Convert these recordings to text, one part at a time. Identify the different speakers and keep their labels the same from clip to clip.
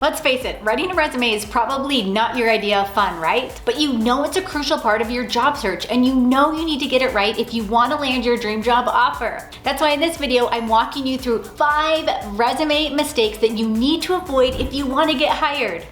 Speaker 1: Let's face it, writing a resume is probably not your idea of fun, right? But you know it's a crucial part of your job search, and you know you need to get it right if you want to land your dream job offer. That's why in this video, I'm walking you through 5 resume mistakes that you need to avoid if you want to get hired.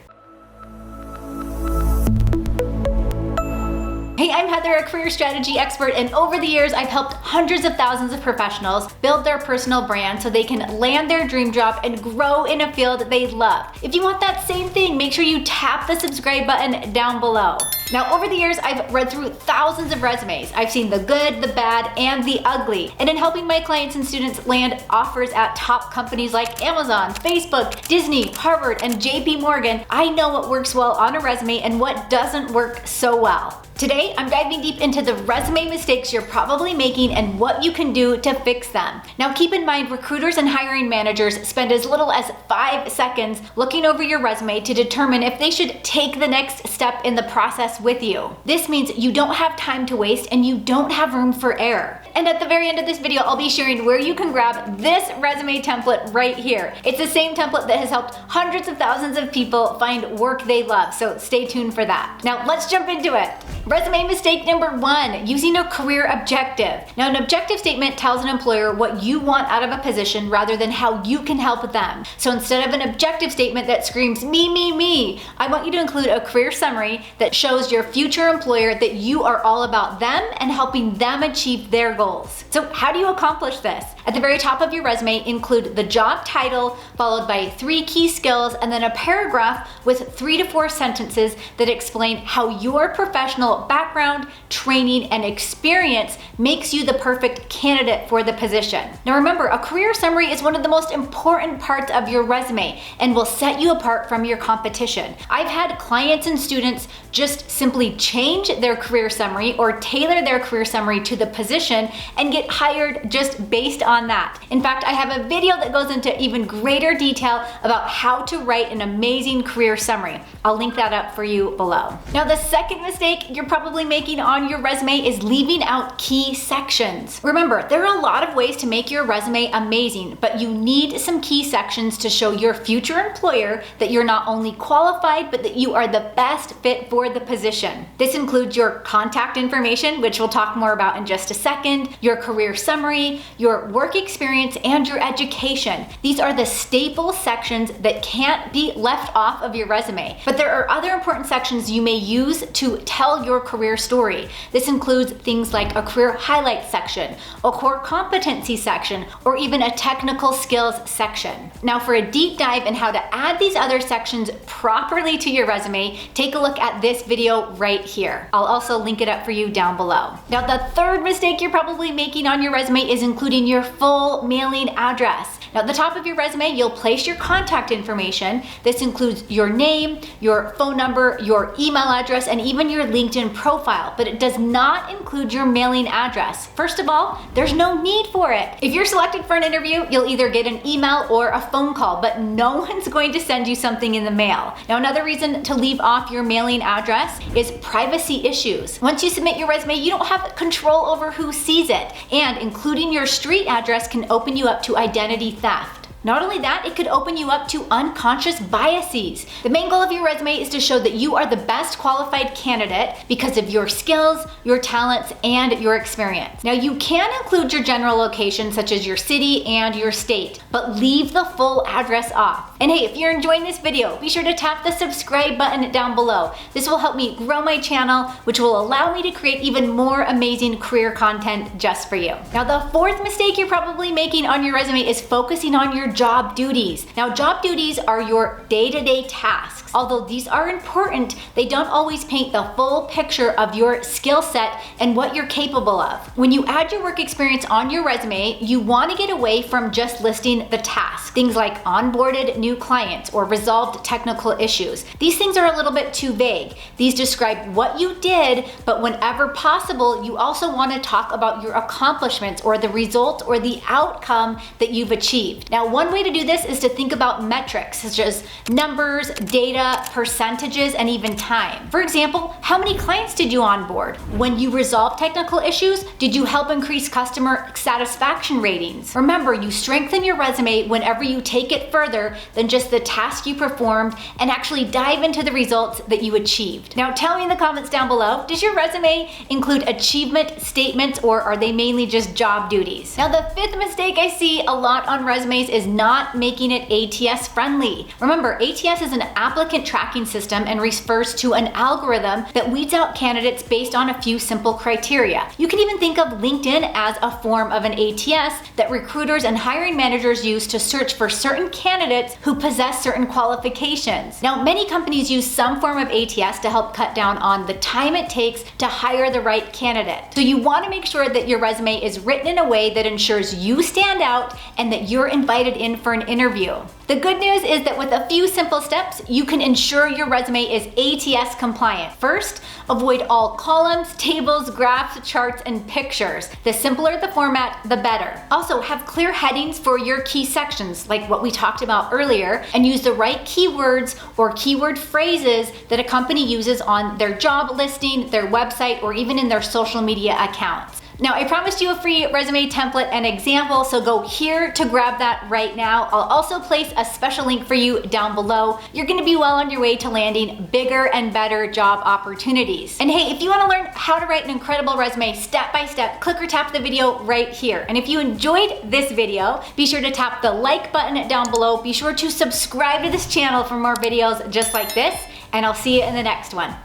Speaker 1: Hey, I'm Heather, a career strategy expert, and over the years, I've helped hundreds of thousands of professionals build their personal brand so they can land their dream job and grow in a field they love. If you want that same thing, make sure you tap the subscribe button down below. Now, over the years, I've read through thousands of resumes. I've seen the good, the bad, and the ugly. And in helping my clients and students land offers at top companies like Amazon, Facebook, Disney, Harvard, and JP Morgan, I know what works well on a resume and what doesn't work so well. Today, I'm diving deep into the resume mistakes you're probably making and what you can do to fix them. Now, keep in mind, recruiters and hiring managers spend as little as 5 seconds looking over your resume to determine if they should take the next step in the process with you. This means you don't have time to waste and you don't have room for error. And at the very end of this video, I'll be sharing where you can grab this resume template right here. It's the same template that has helped hundreds of thousands of people find work they love, so stay tuned for that. Now, let's jump into it. Resume mistake number 1, using a career objective. Now, an objective statement tells an employer what you want out of a position rather than how you can help them. So instead of an objective statement that screams, me, me, me, I want you to include a career summary that shows your future employer that you are all about them and helping them achieve their goals. So how do you accomplish this? At the very top of your resume, include the job title, followed by 3 key skills, and then a paragraph with 3 to 4 sentences that explain how your professional background, training, and experience makes you the perfect candidate for the position. Now remember, a career summary is one of the most important parts of your resume and will set you apart from your competition. I've had clients and students just simply change their career summary or tailor their career summary to the position and get hired just based on that. In fact, I have a video that goes into even greater detail about how to write an amazing career summary. I'll link that up for you below. Now, the second mistake you're probably making on your resume is leaving out key sections. Remember, there are a lot of ways to make your resume amazing, but you need some key sections to show your future employer that you're not only qualified, but that you are the best fit for the position. This includes your contact information, which we'll talk more about in just a second, your career summary, your work experience, and your education. These are the staple sections that can't be left off of your resume. But there are other important sections you may use to tell your career story. This includes things like a career highlights section, a core competency section, or even a technical skills section. Now, for a deep dive in how to add these other sections properly to your resume, take a look at this video right here. I'll also link it up for you down below. Now, the third mistake you're probably making on your resume is including your full mailing address. Now, at the top of your resume, you'll place your contact information. This includes your name, your phone number, your email address, and even your LinkedIn profile, but it does not include your mailing address. First of all, there's no need for it. If you're selected for an interview, you'll either get an email or a phone call, but no one's going to send you something in the mail. Now, another reason to leave off your mailing address is privacy issues. Once you submit your resume, you don't have control over who sees it, and including your street address can open you up to identity theft. Not only that, it could open you up to unconscious biases. The main goal of your resume is to show that you are the best qualified candidate because of your skills, your talents, and your experience. Now, you can include your general location, such as your city and your state, but leave the full address off. And hey, if you're enjoying this video, be sure to tap the subscribe button down below. This will help me grow my channel, which will allow me to create even more amazing career content just for you. Now, the fourth mistake you're probably making on your resume is focusing on your job duties. Now, job duties are your day-to-day tasks. Although these are important, they don't always paint the full picture of your skill set and what you're capable of. When you add your work experience on your resume, you want to get away from just listing the tasks. Things like onboarded new clients or resolved technical issues. These things are a little bit too vague. These describe what you did, but whenever possible, you also want to talk about your accomplishments or the result or the outcome that you've achieved. Now, one way to do this is to think about metrics such as numbers, data, percentages, and even time. For example, how many clients did you onboard? When you resolved technical issues, did you help increase customer satisfaction ratings? Remember, you strengthen your resume whenever you take it further than just the task you performed and actually dive into the results that you achieved. Now tell me in the comments down below, does your resume include achievement statements or are they mainly just job duties? Now the fifth mistake I see a lot on resumes is not making it ATS friendly. Remember, ATS is an applicant tracking system and refers to an algorithm that weeds out candidates based on a few simple criteria. You can even think of LinkedIn as a form of an ATS that recruiters and hiring managers use to search for certain candidates who possess certain qualifications. Now, many companies use some form of ATS to help cut down on the time it takes to hire the right candidate. So you want to make sure that your resume is written in a way that ensures you stand out and that you're invited in for an interview. The good news is that with a few simple steps, you can ensure your resume is ATS compliant. First, avoid all columns, tables, graphs, charts, and pictures. The simpler the format, the better. Also, have clear headings for your key sections, like what we talked about earlier, and use the right keywords or keyword phrases that a company uses on their job listing, their website, or even in their social media accounts. Now, I promised you a free resume template and example, so go here to grab that right now. I'll also place a special link for you down below. You're gonna be well on your way to landing bigger and better job opportunities. And hey, if you wanna learn how to write an incredible resume step by step, click or tap the video right here. And if you enjoyed this video, be sure to tap the like button down below. Be sure to subscribe to this channel for more videos just like this, and I'll see you in the next one.